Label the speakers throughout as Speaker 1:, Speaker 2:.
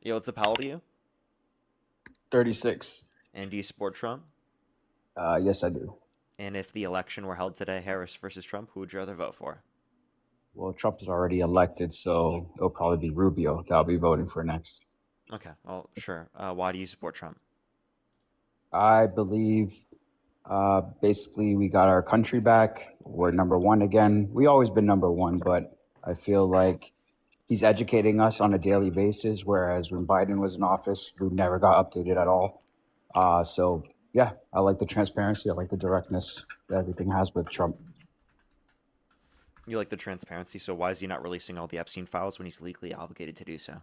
Speaker 1: Yo, what's up? How old are you?
Speaker 2: 36.
Speaker 1: And do you support Trump?
Speaker 2: Yes, I do.
Speaker 1: And if the election were held today, Harris versus Trump, who would you rather vote for?
Speaker 2: Well, Trump is already elected, so it'll probably be Rubio that I'll be voting for next.
Speaker 1: Okay, well, sure. Why do you support Trump?
Speaker 2: I believe basically we got our country back. We're number one again. We always been number one, but I feel like he's educating us on a daily basis, whereas when Biden was in office, we never got updated at all. So, yeah, I like the transparency. I like the directness that everything has with Trump.
Speaker 1: You like the transparency, so why is he not releasing all the Epstein files when he's legally obligated to do so?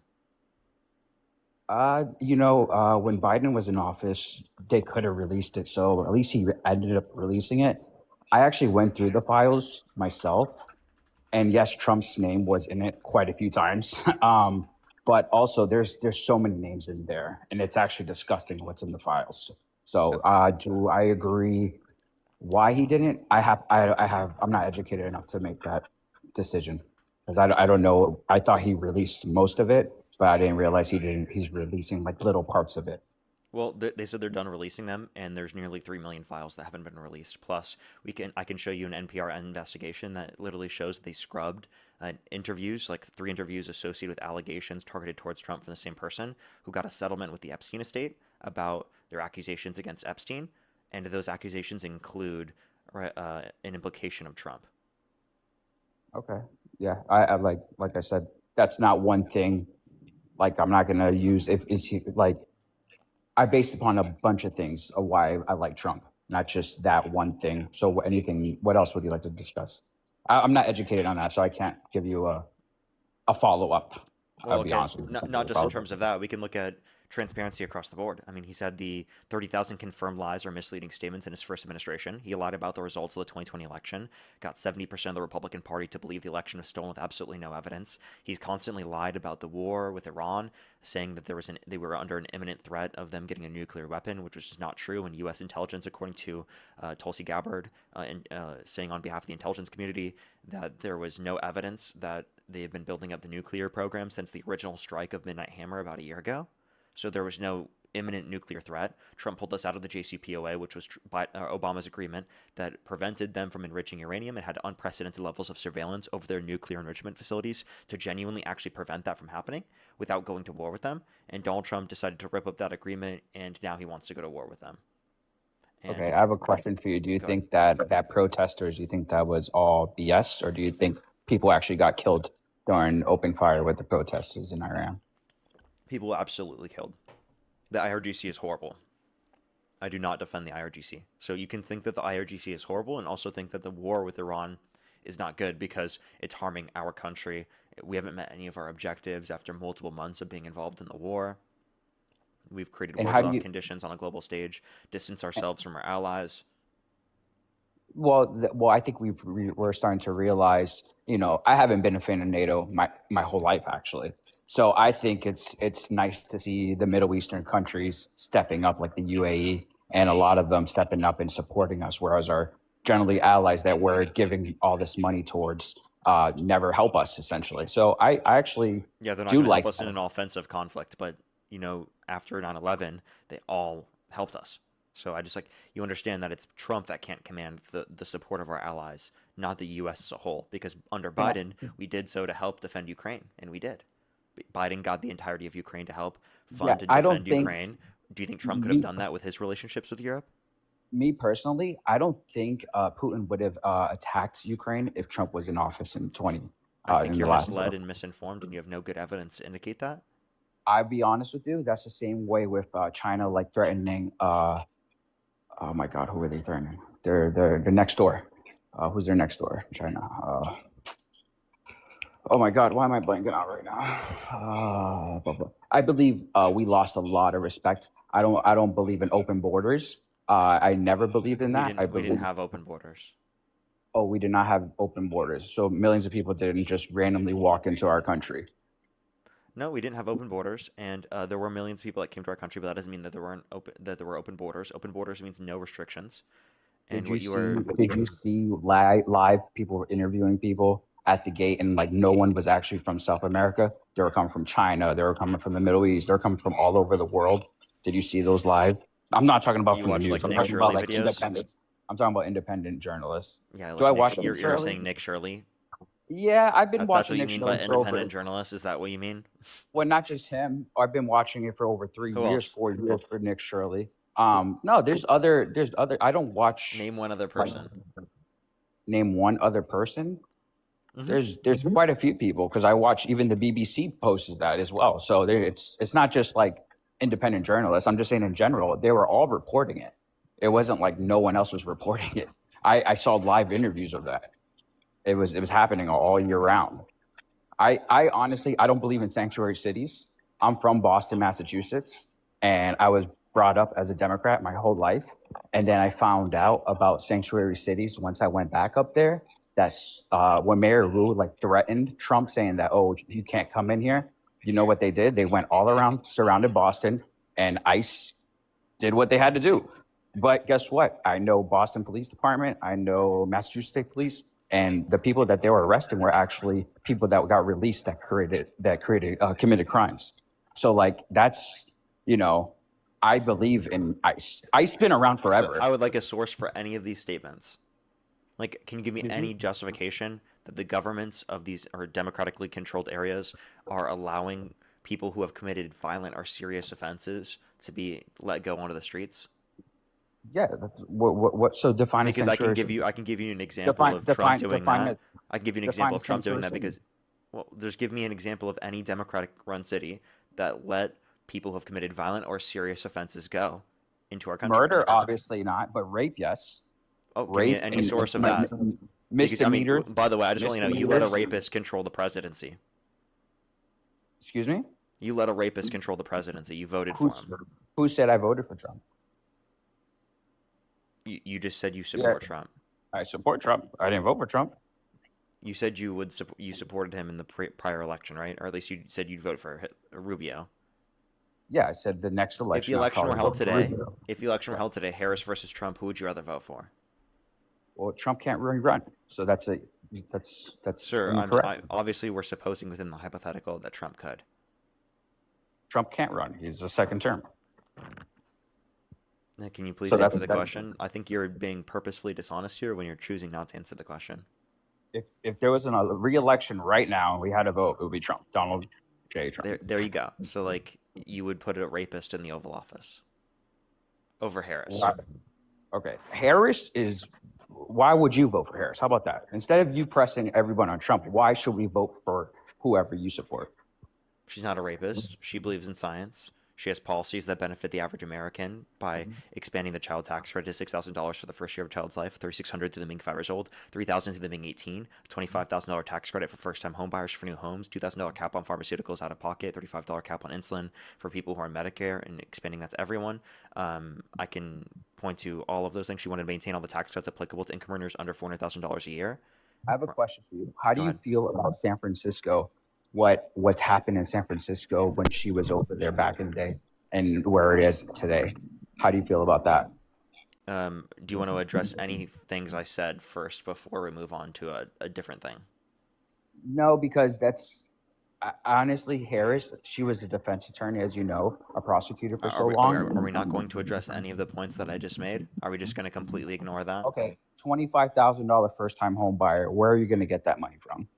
Speaker 2: When Biden was in office, they could have released it. So at least ended up releasing it. I actually went through the files myself. And yes, Trump's name was in it quite a few times. But also there's so many names in there, and it's actually disgusting what's in the files.
Speaker 1: Uh,
Speaker 2: So do I agree why he didn't? I'm not educated enough to make that decision because I don't know. I thought he released most of it, but I didn't realize he didn't. He's releasing like little parts of it.
Speaker 1: Well, they said they're done releasing them, and there's nearly 3 million files that haven't been released. Plus, I can show you an NPR investigation that literally shows that they scrubbed interviews, like 3 interviews associated with allegations targeted towards Trump from the same person who got a settlement with the Epstein estate about their accusations against Epstein, and those accusations include an implication of Trump.
Speaker 2: Okay. Yeah. I like I said, that's not one thing. Like I'm not gonna use if is he like I based upon a bunch of things of why I like Trump, not just that one thing. So anything, what else would you like to discuss? I'm not educated on that, so I can't give you a follow up.
Speaker 1: Well,
Speaker 2: I'll be
Speaker 1: okay,
Speaker 2: honest with you.
Speaker 1: not just in terms of that. We can look at transparency across the board. I mean, he's had the 30,000 confirmed lies or misleading statements in his first administration. He lied about the results of the 2020 election, got 70% of the Republican Party to believe the election was stolen with absolutely no evidence. He's constantly lied about the war with Iran, saying that they were under an imminent threat of them getting a nuclear weapon, which was just not true. And U.S. intelligence, according to Tulsi Gabbard, saying on behalf of the intelligence community that there was no evidence that they had been building up the nuclear program since the original strike of Midnight Hammer about a year ago. So there was no imminent nuclear threat. Trump pulled us out of the JCPOA, which was Obama's agreement that prevented them from enriching uranium and had unprecedented levels of surveillance over their nuclear enrichment facilities to genuinely actually prevent that from happening without going to war with them. And Donald Trump decided to rip up that agreement, and now he wants to go to war with them.
Speaker 2: Okay,
Speaker 1: And
Speaker 2: I have a question for you. Do you
Speaker 1: go ahead.
Speaker 2: think that protesters, do you think that was all BS, or do you think people actually got killed during open fire with the protesters in Iran?
Speaker 1: People absolutely killed. The IRGC is horrible. I do not defend the IRGC. So you can think that the IRGC is horrible and also think that the war with Iran is not good because it's harming our country. We haven't met any of our objectives after multiple months of being involved in the war. We've created
Speaker 2: And how
Speaker 1: worse
Speaker 2: do
Speaker 1: off
Speaker 2: you?
Speaker 1: conditions on a global stage, distanced ourselves from our allies.
Speaker 2: Well, I think we're starting to realize. I haven't been a fan of NATO my whole life actually. So I think it's nice to see the Middle Eastern countries stepping up, like the UAE, and a lot of them stepping up and supporting us, whereas our generally allies that we're giving all this money towards never help us essentially. So I actually
Speaker 1: Yeah, they're not
Speaker 2: do
Speaker 1: going to help
Speaker 2: like
Speaker 1: us in
Speaker 2: that.
Speaker 1: an offensive conflict, but after 9/11, they all helped us. So I just like you understand that it's Trump that can't command the support of our allies, not the U.S. as a whole. Because under
Speaker 2: And
Speaker 1: Biden, we did so to help defend Ukraine, and we did. Biden got the entirety of Ukraine to help
Speaker 2: yeah,
Speaker 1: fund and
Speaker 2: I don't
Speaker 1: defend
Speaker 2: think
Speaker 1: Ukraine. Do you think Trump could have
Speaker 2: me
Speaker 1: done that with his relationships with Europe?
Speaker 2: me personally, I don't think Putin would have attacked Ukraine if Trump was in office
Speaker 1: I think
Speaker 2: in
Speaker 1: you're
Speaker 2: the last.
Speaker 1: misled and misinformed, and you have no good evidence to indicate that.
Speaker 2: I'll be honest with you, that's the same way with China, like threatening. Oh my God, who are they threatening? They're next door. Who's their next door? China. Oh my God, why am I blanking out right now? Blah, blah. I believe we lost a lot of respect. I don't believe in open borders. I never believed in
Speaker 1: We
Speaker 2: that. I
Speaker 1: didn't we didn't
Speaker 2: believe.
Speaker 1: have open borders.
Speaker 2: Oh, we did not have open borders, so millions of people didn't just randomly walk into our country.
Speaker 1: No, we didn't have open borders, and there were millions of people that came to our country, but that doesn't mean that there were open borders. Open borders means no restrictions. And
Speaker 2: Did you
Speaker 1: what you
Speaker 2: see?
Speaker 1: are
Speaker 2: Did you see live people interviewing people at the gate, and like no one was actually from South America. They were coming from China. They were coming from the Middle East. They're coming from all over the world. Did you see those live? I'm not talking about
Speaker 1: You
Speaker 2: from the
Speaker 1: watch
Speaker 2: news.
Speaker 1: like
Speaker 2: I'm
Speaker 1: Nick
Speaker 2: talking about
Speaker 1: Shirley
Speaker 2: like
Speaker 1: videos?
Speaker 2: independent. I'm talking about independent journalists.
Speaker 1: Yeah,
Speaker 2: Do I
Speaker 1: like Nick.
Speaker 2: watch Nick
Speaker 1: You're
Speaker 2: Shirley?
Speaker 1: saying Nick Shirley.
Speaker 2: Yeah, I've been
Speaker 1: That's
Speaker 2: watching
Speaker 1: what you
Speaker 2: Nick
Speaker 1: mean
Speaker 2: Shirley
Speaker 1: by
Speaker 2: for over.
Speaker 1: independent journalist? Is that what you mean?
Speaker 2: Well, not just him. I've been watching it for over three
Speaker 1: Who
Speaker 2: years,
Speaker 1: else?
Speaker 2: 4 years for Nick Shirley.
Speaker 1: Who,
Speaker 2: No, there's other. I don't watch
Speaker 1: name one other
Speaker 2: like
Speaker 1: person.
Speaker 2: name one other person.
Speaker 1: Hmm.
Speaker 2: There's quite a few people because I watch even the BBC posted that as well. So it's not just like independent journalists. I'm just saying in general, they were all reporting it. It wasn't like no one else was reporting it. I saw live interviews of that. It was happening all year round. I honestly I don't believe in sanctuary cities. I'm from Boston, Massachusetts, and I was brought up as a Democrat my whole life. And then I found out about sanctuary cities once I went back up there. That's when Mayor Wu like threatened Trump, saying that, oh, you can't come in here. You know what they did? They went all around, surrounded Boston, and ICE did what they had to do. But guess what? I know Boston Police Department. I know Massachusetts State Police, and the people that they were arresting were actually people that got released that committed crimes. So like that's you know, I believe in ICE. ICE been around
Speaker 1: So
Speaker 2: forever.
Speaker 1: I would like a source for any of these statements. Like, can you give me
Speaker 2: Excuse me?
Speaker 1: any justification that the governments of these or democratically controlled areas are allowing people who have committed violent or serious offenses to be let go onto the streets?
Speaker 2: Yeah. That's, what? So define a
Speaker 1: Because
Speaker 2: sanctuary.
Speaker 1: I can give you an example
Speaker 2: Define
Speaker 1: of Trump
Speaker 2: define
Speaker 1: doing
Speaker 2: define
Speaker 1: that.
Speaker 2: a
Speaker 1: I can give you an
Speaker 2: define
Speaker 1: example
Speaker 2: a
Speaker 1: of Trump doing
Speaker 2: sanctuary
Speaker 1: that
Speaker 2: city.
Speaker 1: because, well, just give me an example of any Democratic run city that let people who have committed violent or serious offenses go into our country.
Speaker 2: Murder, obviously not, but rape, yes.
Speaker 1: Oh, give me
Speaker 2: Rape
Speaker 1: any
Speaker 2: and
Speaker 1: source of
Speaker 2: like
Speaker 1: that. Because, I mean,
Speaker 2: misdemeanors,
Speaker 1: by the way, I just want you to know, you let a
Speaker 2: misdemeanors.
Speaker 1: rapist control the presidency.
Speaker 2: Excuse me.
Speaker 1: You let a rapist control the presidency. You voted for
Speaker 2: Who's
Speaker 1: him.
Speaker 2: who said I voted for Trump?
Speaker 1: You just said you
Speaker 2: Yeah,
Speaker 1: support Trump.
Speaker 2: I support Trump. I didn't vote for Trump.
Speaker 1: You said you supported him in the prior election, right? Or at least you said you'd vote for Rubio.
Speaker 2: Yeah, I said the next
Speaker 1: If the
Speaker 2: election I'll
Speaker 1: election were
Speaker 2: probably
Speaker 1: held
Speaker 2: vote for
Speaker 1: today,
Speaker 2: Rubio. Yeah.
Speaker 1: Harris versus Trump, who would you rather vote for?
Speaker 2: Well, Trump can't really run, so that's
Speaker 1: Sir,
Speaker 2: incorrect.
Speaker 1: obviously we're supposing within the hypothetical that Trump could.
Speaker 2: Trump can't run. He's a second term.
Speaker 1: Now, can you please
Speaker 2: So
Speaker 1: answer the question? I think you're being purposefully dishonest here when you're choosing not to answer the question.
Speaker 2: if there was a re-election right now and we had a vote, it would be Trump, Donald J. Trump.
Speaker 1: There you go. So like you would put a rapist in the Oval Office over Harris.
Speaker 2: Okay, Harris is. Why would you vote for Harris? How about that? Instead of you pressing everyone on Trump, why should we vote for whoever you support?
Speaker 1: She's not a rapist. She believes in science. She has policies that benefit the average American by expanding the child tax credit to $6,000 for the first year of a child's life, $3,600 through them being 5 years old, $3,000 through them being 18, $25,000 tax credit for first-time homebuyers for new homes, $2,000 cap on pharmaceuticals out of pocket, $35 cap on insulin for people who are on Medicare, and expanding that to everyone. I can point to all of those things. She wanted to maintain all the tax cuts applicable to income earners under $400,000 a year.
Speaker 2: I have a question for you. How do
Speaker 1: Go
Speaker 2: you
Speaker 1: ahead.
Speaker 2: feel about San Francisco? What's happened in San Francisco when she was over there back in the day, and where it is today? How do you feel about that?
Speaker 1: Do you want to address any things I said first before we move on to a different thing?
Speaker 2: No, because that's honestly Harris. She was a defense attorney, as you know, a prosecutor for so
Speaker 1: Are we
Speaker 2: long.
Speaker 1: not going to address any of the points that I just made? Are we just going to completely ignore that?
Speaker 2: Okay, $25,000 first-time home buyer. Where are you going to get that money from?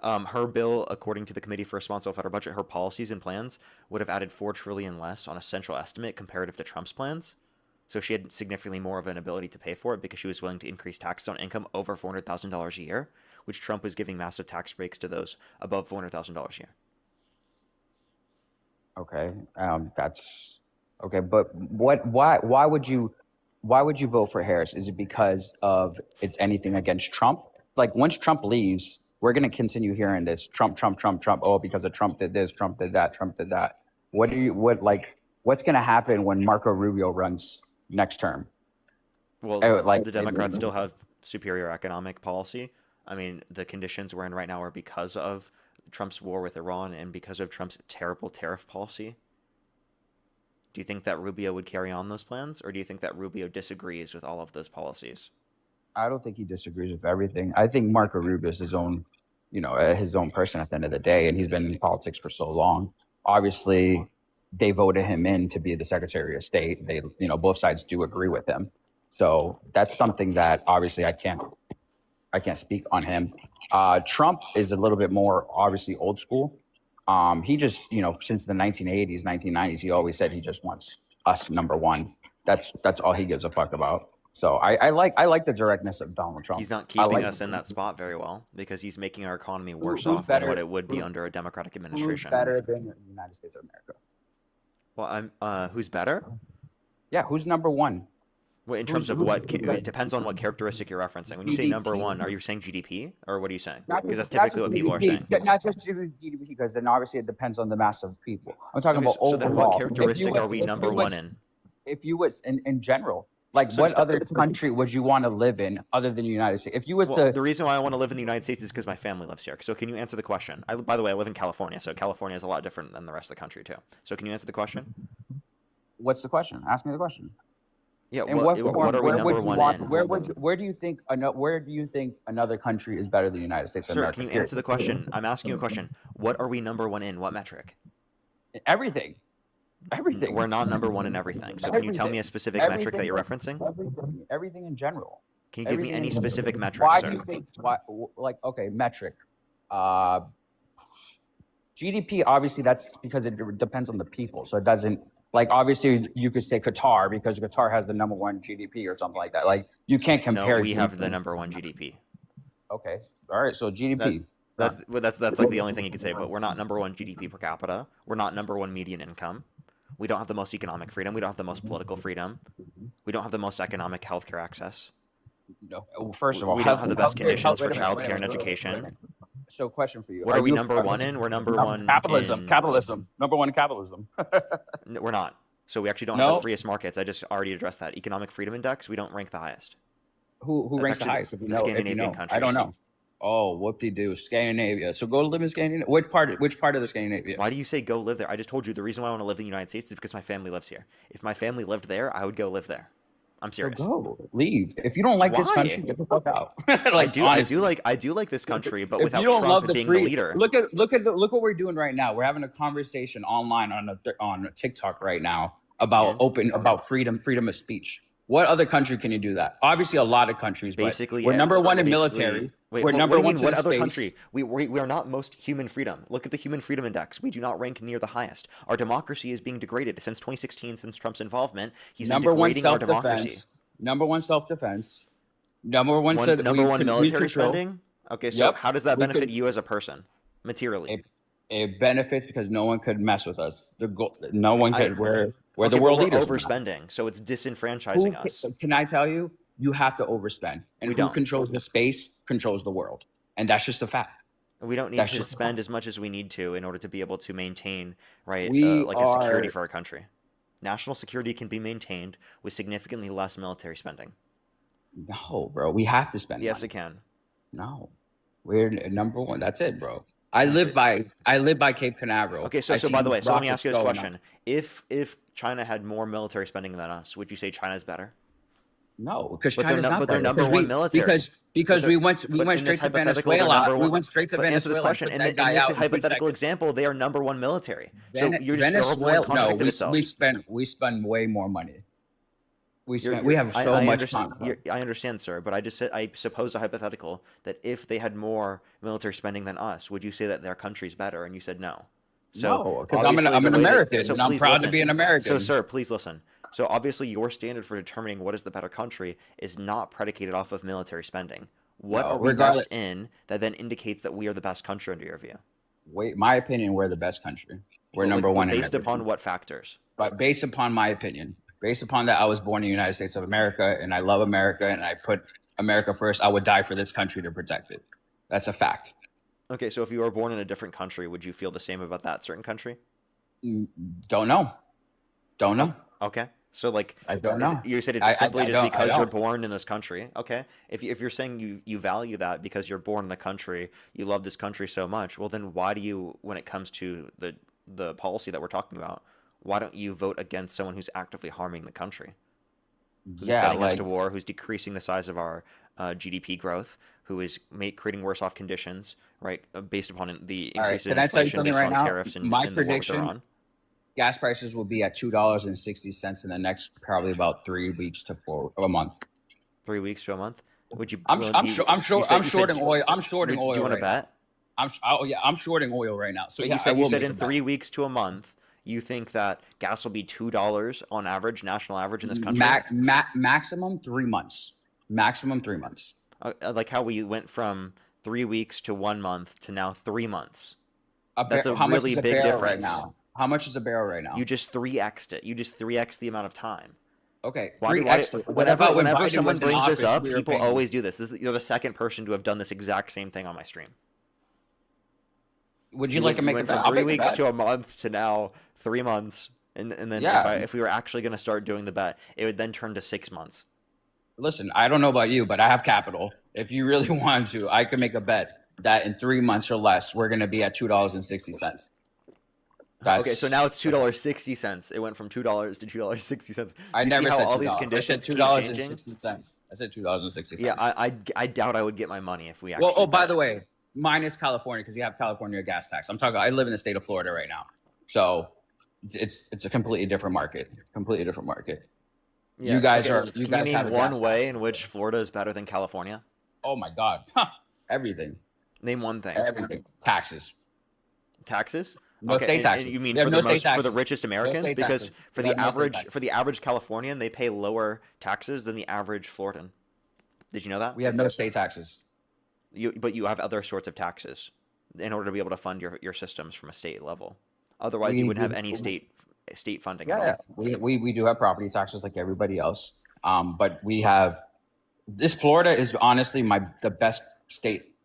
Speaker 1: Her bill, according to the Committee for Responsible Federal Budget, her policies and plans would have added $4 trillion less on a central estimate comparative to Trump's plans. So she had significantly more of an ability to pay for it because she was willing to increase taxes on income over $400,000 a year, which Trump was giving massive tax breaks to those above $400,000 a year.
Speaker 2: Okay, that's okay. But why would you vote for Harris? Is it because of it's anything against Trump? Like once Trump leaves, we're gonna continue hearing this Trump, Trump, Trump, Trump. Oh, because of Trump did this, Trump did that, Trump did that. What's gonna happen when Marco Rubio runs next term?
Speaker 1: Well,
Speaker 2: Oh, like
Speaker 1: the Democrats still have superior economic policy. I mean, the conditions we're in right now are because of Trump's war with Iran and because of Trump's terrible tariff policy. Do you think that Rubio would carry on those plans, or do you think that Rubio disagrees with all of those policies?
Speaker 2: I don't think he disagrees with everything. I think Marco Rubio is his own, his own person at the end of the day, and he's been in politics for so long. Obviously, they voted him in to be the Secretary of State. They, both sides do agree with him. So that's something that obviously I can't speak on him. Trump is a little bit more obviously old school. He just, since the 1980s, 1990s, he always said he just wants us number one. That's all he gives a fuck about. So I like the directness of Donald Trump.
Speaker 1: He's not
Speaker 2: I
Speaker 1: keeping
Speaker 2: like
Speaker 1: us in that spot very well because he's making our economy
Speaker 2: who,
Speaker 1: worse
Speaker 2: who's
Speaker 1: off than
Speaker 2: better
Speaker 1: what it would be
Speaker 2: who,
Speaker 1: under a Democratic
Speaker 2: who's
Speaker 1: administration.
Speaker 2: better than the United States of America.
Speaker 1: Well, who's better?
Speaker 2: Yeah, who's number one?
Speaker 1: Well, in
Speaker 2: Who's
Speaker 1: terms of
Speaker 2: who's
Speaker 1: what,
Speaker 2: better?
Speaker 1: it depends on what characteristic you're referencing. When you say number one, are you saying GDP or what are you saying?
Speaker 2: Not
Speaker 1: Because that's
Speaker 2: just not
Speaker 1: typically
Speaker 2: just
Speaker 1: what people are
Speaker 2: GDP,
Speaker 1: saying.
Speaker 2: not just GDP, because then obviously it depends on the mass of people. I'm talking
Speaker 1: Okay,
Speaker 2: about
Speaker 1: so then what
Speaker 2: overall.
Speaker 1: characteristic are we number one in?
Speaker 2: If you was in general, like
Speaker 1: So
Speaker 2: what
Speaker 1: just
Speaker 2: other country would you want to live in other than the United States? If you was
Speaker 1: well,
Speaker 2: to,
Speaker 1: the reason why I want to live in the United States is because my family lives here. So can you answer the question? By the way, I live in California, so California is a lot different than the rest of the country too. So can you answer the question?
Speaker 2: what's the question? Ask me the question.
Speaker 1: Yeah,
Speaker 2: In
Speaker 1: what
Speaker 2: what form?
Speaker 1: are we
Speaker 2: Where would
Speaker 1: number
Speaker 2: you
Speaker 1: one
Speaker 2: want?
Speaker 1: in?
Speaker 2: Where do you think? Where do you think another country is better than the United States of
Speaker 1: Sir,
Speaker 2: America?
Speaker 1: can you answer the question? I'm asking you a question. What are we number one in? What metric?
Speaker 2: Everything. Everything.
Speaker 1: We're not number one in everything. So can you tell me a specific metric that you're referencing?
Speaker 2: Everything in general.
Speaker 1: Can you give me
Speaker 2: Everything
Speaker 1: any
Speaker 2: in
Speaker 1: specific metric,
Speaker 2: Why
Speaker 1: sir?
Speaker 2: do you think? Why? Like, okay, metric. Uh, GDP, obviously, that's because it depends on the people. So it doesn't, like, obviously, you could say Qatar because Qatar has the number one GDP or something like that. Like, you can't
Speaker 1: No,
Speaker 2: compare.
Speaker 1: we have the
Speaker 2: GDP.
Speaker 1: number one GDP.
Speaker 2: Okay. All right. So
Speaker 1: That
Speaker 2: GDP.
Speaker 1: that's like the only thing you could say. But we're not number one GDP per capita. We're not number one median income. We don't have the most economic freedom. We don't have the most political freedom. We don't have the most economic healthcare access.
Speaker 2: No. Well, first of all,
Speaker 1: We don't have the best conditions for
Speaker 2: wait a minute,
Speaker 1: childcare and
Speaker 2: wait a
Speaker 1: education.
Speaker 2: minute. So, question for you:
Speaker 1: What are we number one in? We're number one
Speaker 2: capitalism?
Speaker 1: in.
Speaker 2: Capitalism. Number one in capitalism.
Speaker 1: We're not. So we actually don't have the
Speaker 2: No.
Speaker 1: freest markets. I just already addressed that. Economic freedom index, we don't rank the highest.
Speaker 2: Who
Speaker 1: That's
Speaker 2: ranks the
Speaker 1: actually
Speaker 2: highest? If you
Speaker 1: the
Speaker 2: know,
Speaker 1: Scandinavian
Speaker 2: I
Speaker 1: countries.
Speaker 2: don't know. Oh, whoop-de-doo, Scandinavia. So go live in Scandinavia. Which part of the Scandinavia?
Speaker 1: Why do you say go live there? I just told you the reason why I want to live in the United States is because my family lives here. If my family lived there, I would go live there. I'm
Speaker 2: So
Speaker 1: serious.
Speaker 2: go, leave. If you don't like this
Speaker 1: Why?
Speaker 2: country, get the fuck out.
Speaker 1: I
Speaker 2: Like
Speaker 1: do
Speaker 2: honestly.
Speaker 1: I do like this country, but
Speaker 2: If
Speaker 1: without
Speaker 2: you don't love
Speaker 1: Trump
Speaker 2: the
Speaker 1: being the
Speaker 2: free,
Speaker 1: leader.
Speaker 2: look what we're doing right now. We're having a conversation online on TikTok right now about
Speaker 1: And
Speaker 2: about freedom of speech. What other country can you do that? Obviously, a lot of countries, but
Speaker 1: basically,
Speaker 2: we're number one in
Speaker 1: basically,
Speaker 2: military.
Speaker 1: wait,
Speaker 2: We're
Speaker 1: what
Speaker 2: number
Speaker 1: do you
Speaker 2: one
Speaker 1: mean?
Speaker 2: to
Speaker 1: What
Speaker 2: the
Speaker 1: other
Speaker 2: space.
Speaker 1: country? We are not most human freedom. Look at the Human Freedom Index. We do not rank near the highest. Our democracy is being degraded since 2016, since Trump's involvement. He's been
Speaker 2: Number one
Speaker 1: degrading our democracy.
Speaker 2: self-defense. Number one self-defense. Number one said
Speaker 1: Number one
Speaker 2: we
Speaker 1: military
Speaker 2: control.
Speaker 1: spending. Okay, so
Speaker 2: Yep.
Speaker 1: how does that
Speaker 2: We
Speaker 1: benefit
Speaker 2: could.
Speaker 1: you as a person, materially?
Speaker 2: It benefits because no one could mess with us. No one
Speaker 1: I
Speaker 2: could. We're
Speaker 1: okay,
Speaker 2: the
Speaker 1: but
Speaker 2: world
Speaker 1: we're
Speaker 2: leaders.
Speaker 1: overspending, so it's
Speaker 2: Who
Speaker 1: disenfranchising us.
Speaker 2: can I tell you? You have to overspend, and
Speaker 1: We
Speaker 2: who
Speaker 1: don't.
Speaker 2: controls the space controls the world, and that's just a fact.
Speaker 1: We don't need
Speaker 2: That's
Speaker 1: to
Speaker 2: just a
Speaker 1: spend
Speaker 2: fact.
Speaker 1: as much as we need to in order to be able to maintain, right,
Speaker 2: We
Speaker 1: like a security
Speaker 2: are
Speaker 1: for our country. National security can be maintained with significantly less military spending.
Speaker 2: no, bro. We have to spend
Speaker 1: Yes, it
Speaker 2: money.
Speaker 1: can.
Speaker 2: No, we're number one. That's it, bro.
Speaker 1: Yes,
Speaker 2: I live by Cape Canaveral.
Speaker 1: Okay, so
Speaker 2: I
Speaker 1: by the
Speaker 2: see
Speaker 1: way, so let me
Speaker 2: rockets
Speaker 1: ask you this
Speaker 2: going up.
Speaker 1: question: If China had more military spending than us, would you say China's better?
Speaker 2: No, because
Speaker 1: But they're
Speaker 2: China's
Speaker 1: not.
Speaker 2: not
Speaker 1: But they're
Speaker 2: better.
Speaker 1: number
Speaker 2: Because
Speaker 1: one military. But
Speaker 2: because
Speaker 1: they're,
Speaker 2: we went
Speaker 1: but in this
Speaker 2: straight to
Speaker 1: hypothetical, they're
Speaker 2: Venezuela.
Speaker 1: number
Speaker 2: We
Speaker 1: one.
Speaker 2: went straight to
Speaker 1: But answer this
Speaker 2: Venezuela and
Speaker 1: question:
Speaker 2: put
Speaker 1: in,
Speaker 2: that
Speaker 1: in
Speaker 2: guy
Speaker 1: this
Speaker 2: out in 3
Speaker 1: hypothetical
Speaker 2: seconds.
Speaker 1: example, they are number one military. So you're just your whole point
Speaker 2: Venezuela. No,
Speaker 1: contradicted itself.
Speaker 2: we spend way more money.
Speaker 1: You're,
Speaker 2: We
Speaker 1: you're,
Speaker 2: have so
Speaker 1: I
Speaker 2: much
Speaker 1: understand.
Speaker 2: time.
Speaker 1: I understand, sir. But I just said I suppose a hypothetical that if they had more military spending than us, would you say that their country's better? And you said no. So
Speaker 2: No, because I'm
Speaker 1: obviously
Speaker 2: an
Speaker 1: the way that
Speaker 2: American
Speaker 1: so
Speaker 2: and I'm
Speaker 1: please
Speaker 2: proud to
Speaker 1: listen.
Speaker 2: be an
Speaker 1: So
Speaker 2: American.
Speaker 1: sir, please listen. So obviously your standard for determining what is the better country is not predicated off of military spending. What
Speaker 2: No,
Speaker 1: are we
Speaker 2: regardless.
Speaker 1: best in that then indicates that we are the best country under your view?
Speaker 2: Wait, my opinion, we're the best country. We're
Speaker 1: But
Speaker 2: number one in
Speaker 1: based upon
Speaker 2: everything.
Speaker 1: what factors?
Speaker 2: But based upon my opinion, based upon that, I was born in the United States of America and I love America and I put America first. I would die for this country to protect it. That's a fact.
Speaker 1: Okay, so if you were born in a different country, would you feel the same about that certain country?
Speaker 2: Don't know. Don't know.
Speaker 1: Okay. So like
Speaker 2: I don't know.
Speaker 1: you said it's
Speaker 2: I
Speaker 1: simply just
Speaker 2: don't.
Speaker 1: because you're
Speaker 2: don't.
Speaker 1: born in this country. Okay. If you're saying you value that because you're born in the country, you love this country so much, well then why do you, when it comes to the policy that we're talking about, why don't you vote against someone who's actively harming the country? Who's
Speaker 2: Yeah,
Speaker 1: sending us
Speaker 2: like
Speaker 1: to war, who's decreasing the size of our GDP growth, who is creating worse off conditions, right, based upon the
Speaker 2: All right.
Speaker 1: increase in
Speaker 2: Can I tell you
Speaker 1: inflation
Speaker 2: something
Speaker 1: based
Speaker 2: right
Speaker 1: on
Speaker 2: now?
Speaker 1: tariffs
Speaker 2: My
Speaker 1: and the war that they're
Speaker 2: prediction:
Speaker 1: on.
Speaker 2: gas prices will be at $2.60 in the next probably about 3 weeks to a month.
Speaker 1: 3 weeks to a month. Would you?
Speaker 2: I'm
Speaker 1: Well,
Speaker 2: I'm sure I'm sure I'm shorting oil. I'm shorting
Speaker 1: Do you
Speaker 2: oil
Speaker 1: want to
Speaker 2: right now.
Speaker 1: bet?
Speaker 2: I'm shorting oil right now. So
Speaker 1: But
Speaker 2: yeah, I
Speaker 1: you
Speaker 2: will
Speaker 1: said
Speaker 2: make a
Speaker 1: in
Speaker 2: bet.
Speaker 1: 3 weeks to a month, you think that gas will be $2 on average, national average in this country.
Speaker 2: Maximum 3 months. Maximum 3 months.
Speaker 1: Like how we went from 3 weeks to 1 month to now 3 months.
Speaker 2: A
Speaker 1: That's a
Speaker 2: How much
Speaker 1: really
Speaker 2: is a
Speaker 1: big
Speaker 2: barrel right
Speaker 1: difference.
Speaker 2: now? How much is a barrel right
Speaker 1: You
Speaker 2: now?
Speaker 1: just 3x'd it. You just 3x'd the amount of time.
Speaker 2: Okay,
Speaker 1: Why do,
Speaker 2: three
Speaker 1: why do,
Speaker 2: extra. What
Speaker 1: whenever
Speaker 2: about when
Speaker 1: whenever
Speaker 2: Biden
Speaker 1: someone
Speaker 2: was in
Speaker 1: brings this
Speaker 2: office?
Speaker 1: up,
Speaker 2: We were
Speaker 1: people
Speaker 2: paying.
Speaker 1: always do this. You're the second person to have done this exact same thing on my stream.
Speaker 2: Would you like to make a
Speaker 1: went
Speaker 2: bet?
Speaker 1: from
Speaker 2: I'll
Speaker 1: three
Speaker 2: make a
Speaker 1: weeks
Speaker 2: bet.
Speaker 1: to a month to now 3 months, and then
Speaker 2: Yeah.
Speaker 1: if we were actually going to start doing the bet, it would then turn to 6 months.
Speaker 2: Listen, I don't know about you, but I have capital. If you really want to, I could make a bet that in 3 months or less, we're going to be at $2.60.
Speaker 1: Okay, so now it's $2.60. It went from $2 to $2.60.
Speaker 2: I
Speaker 1: You see
Speaker 2: never
Speaker 1: how
Speaker 2: said
Speaker 1: all
Speaker 2: $2.
Speaker 1: these
Speaker 2: I said
Speaker 1: conditions keep changing?
Speaker 2: $2.60. I said $2.60.
Speaker 1: Yeah, I doubt I would get my money if we actually.
Speaker 2: Well, oh, by
Speaker 1: bet.
Speaker 2: the way, minus California because you have California gas tax. I'm talking. I live in the state of Florida right now, so it's a completely different market. Completely different market.
Speaker 1: Yeah,
Speaker 2: You guys
Speaker 1: okay,
Speaker 2: are. You
Speaker 1: Can
Speaker 2: guys
Speaker 1: you
Speaker 2: have
Speaker 1: name
Speaker 2: a gas
Speaker 1: one way
Speaker 2: tax.
Speaker 1: in which Florida is better than California?
Speaker 2: Oh my God, everything,
Speaker 1: Name one thing.
Speaker 2: everything. Taxes.
Speaker 1: Taxes?
Speaker 2: No
Speaker 1: Okay,
Speaker 2: state
Speaker 1: and
Speaker 2: taxes.
Speaker 1: you mean
Speaker 2: We have
Speaker 1: for
Speaker 2: no
Speaker 1: the
Speaker 2: state
Speaker 1: for the
Speaker 2: taxes.
Speaker 1: richest
Speaker 2: No
Speaker 1: Americans?
Speaker 2: state
Speaker 1: Because
Speaker 2: taxes. We have no state taxes.
Speaker 1: for the average Californian, they pay lower taxes than the average Floridan. Did you know that?
Speaker 2: We have no state taxes.
Speaker 1: But you have other sorts of taxes in order to be able to fund your systems from a state level. Otherwise, you wouldn't have any state funding at all.
Speaker 2: Yeah. We do have property taxes like everybody else. But we have this. Florida is honestly the best state.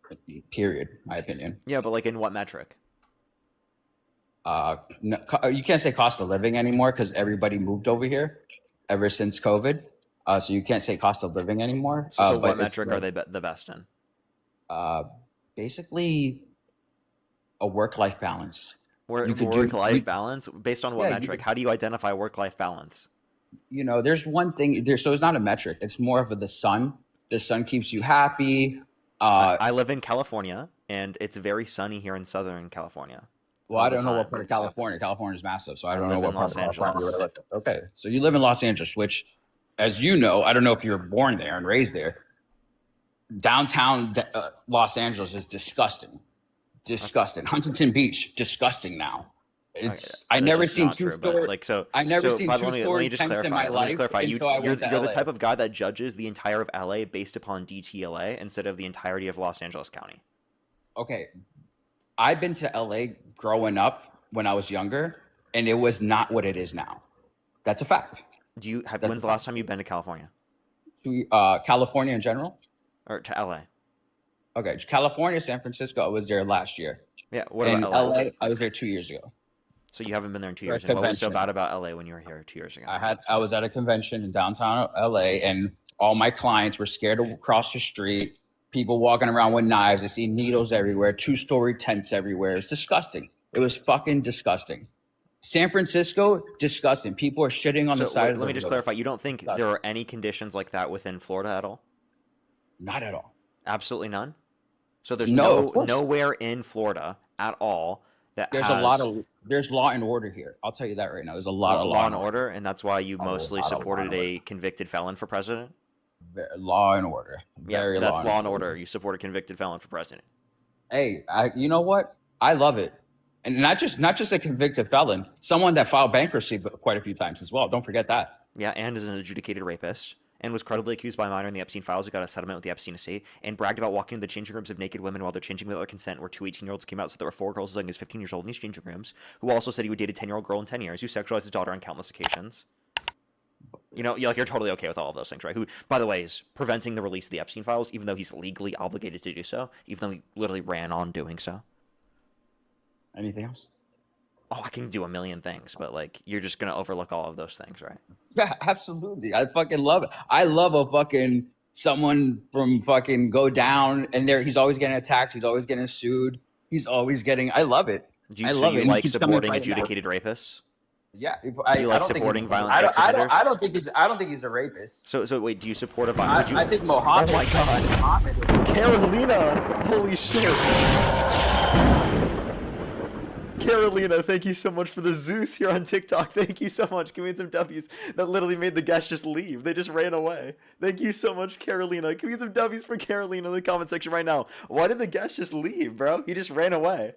Speaker 2: Period. My opinion.
Speaker 1: Yeah, but like in what metric?
Speaker 2: No, you can't say cost of living anymore because everybody moved over here ever since COVID. So you can't say cost of living anymore.
Speaker 1: So
Speaker 2: But
Speaker 1: what metric are they the best in?
Speaker 2: Basically a work-life balance.
Speaker 1: Work-life balance? Based on what
Speaker 2: Yeah,
Speaker 1: metric? How do you identify work-life balance?
Speaker 2: There's one thing there. So it's not a metric. It's more of the sun. The sun keeps you happy.
Speaker 1: I live in California, and it's very sunny here in Southern California.
Speaker 2: Well,
Speaker 1: all
Speaker 2: I
Speaker 1: the
Speaker 2: don't know what
Speaker 1: time.
Speaker 2: part of California. California is massive, so I don't know
Speaker 1: live
Speaker 2: what
Speaker 1: in
Speaker 2: part
Speaker 1: Los
Speaker 2: of California you
Speaker 1: Angeles.
Speaker 2: live in. Okay, so you live in Los Angeles, which, as you know, I don't know if you were born there and raised there. Downtown Los Angeles is disgusting. Disgusting. Huntington Beach, disgusting now. I never seen two-story. I never seen two-story tents in my life.
Speaker 1: Let me just clarify. You're the
Speaker 2: LA.
Speaker 1: type of guy that judges the entire of LA based upon DTLA instead of the entirety of Los Angeles County.
Speaker 2: Okay, I've been to LA growing up when I was younger, and it was not what it is now. That's a fact.
Speaker 1: When's the last time you've been to California?
Speaker 2: To California in general?
Speaker 1: Or to LA?
Speaker 2: Okay, California, San Francisco, I was there last year.
Speaker 1: Yeah, what
Speaker 2: In
Speaker 1: about LA?
Speaker 2: LA, I was there 2 years ago.
Speaker 1: So you haven't been there in 2
Speaker 2: For a
Speaker 1: years. And what was so
Speaker 2: convention.
Speaker 1: bad about LA when you were here 2 years ago?
Speaker 2: I was at a convention in downtown LA, and all my clients were scared to cross the street. People walking around with knives. I see needles everywhere. Two-story tents everywhere. It's disgusting. It was fucking disgusting. San Francisco, disgusting. People are shitting on the side of the road.
Speaker 1: Let me just clarify. You don't think
Speaker 2: Disgusting.
Speaker 1: there are any conditions like that within Florida at all?
Speaker 2: Not at all.
Speaker 1: Absolutely none? So there's
Speaker 2: No, of course.
Speaker 1: nowhere in Florida at all that
Speaker 2: There's
Speaker 1: has
Speaker 2: there's law and order here. I'll tell you that right now. There's a lot of
Speaker 1: law and order, and that's why you
Speaker 2: A
Speaker 1: mostly
Speaker 2: lot of law
Speaker 1: supported
Speaker 2: and
Speaker 1: a convicted felon for president?
Speaker 2: Law and order. Very
Speaker 1: that's law and
Speaker 2: order.
Speaker 1: order. You support a convicted felon for president.
Speaker 2: Hey, you know what? I love it, and not just a convicted felon, someone that filed bankruptcy quite a few times as well. Don't forget that.
Speaker 1: Yeah, and is an adjudicated rapist, and was credibly accused by a minor in the Epstein files who got a settlement with the Epstein estate, and bragged about walking into the changing rooms of naked women while they're changing without their consent, where two 18-year-olds came out, so there were 4 girls as young as 15 years old in these changing rooms, who also said he would date a 10-year-old girl in 10 years, who sexualized his daughter on countless occasions. You're totally okay with all of those things, right? Who, by the way, is preventing the release of the Epstein files, even though he's legally obligated to do so, even though he literally ran on doing so.
Speaker 2: Anything else?
Speaker 1: Oh, I can do a million things, but you're just gonna overlook all of those things, right?
Speaker 2: Yeah, absolutely. I fucking love it. I love a fucking someone from fucking go down, and he's always getting attacked. He's always getting sued. He's always getting. I love it.
Speaker 1: Do you
Speaker 2: I love it. And he
Speaker 1: like
Speaker 2: keeps coming
Speaker 1: supporting
Speaker 2: fighting back.
Speaker 1: adjudicated rapists?
Speaker 2: Yeah,
Speaker 1: Do you like supporting violent sex offenders?
Speaker 2: I don't think he's a rapist.
Speaker 1: So wait, do you support a violent?
Speaker 2: I think Mohammed.
Speaker 1: Oh my God. Carolina! Holy shit! Carolina, thank you so much for the Zeus here on TikTok. Thank you so much. Give me some W's. That literally made the guests just leave. They just ran away. Thank you so much, Carolina. Give me some W's for Carolina in the comment section right now. Why did the guest just leave, bro? He just ran away.